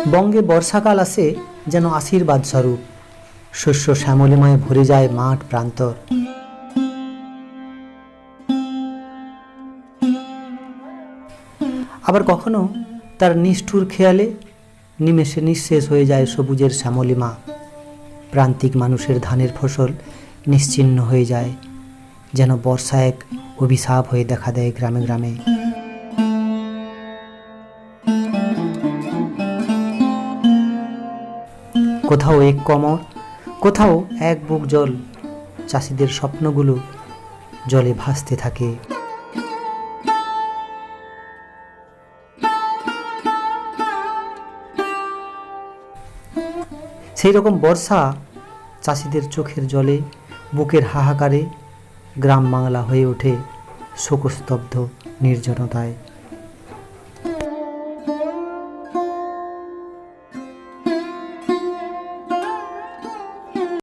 বঙ্গে বর্ষাকাল আসে যেন আশীর্বাদ স্বরূপ। শস্য শ্যামলিমায় ভরে যায় মাঠ প্রান্তর। আবার কখনো তার নিষ্ঠুর খেয়ালে নিমেষে নিঃশেষ হয়ে যায় সবুজের শ্যামলিমা। প্রান্তিক মানুষের ধানের ফসল নিশ্চিহ্ন হয়ে যায়, যেন বর্ষা এক অভিশাপ হয়ে দেখা দেয় গ্রামে গ্রামে। কোথাও এক কমর, কোথাও এক বুক জল, চাষিদের স্বপ্নগুলো জলে ভাসতে থাকে। সেই রকম বর্ষা চাষিদের চোখের জলে, বুকের হাহাকারে গ্রাম বাংলা হয়ে ওঠে শোকস্তব্ধ নির্জনতায়।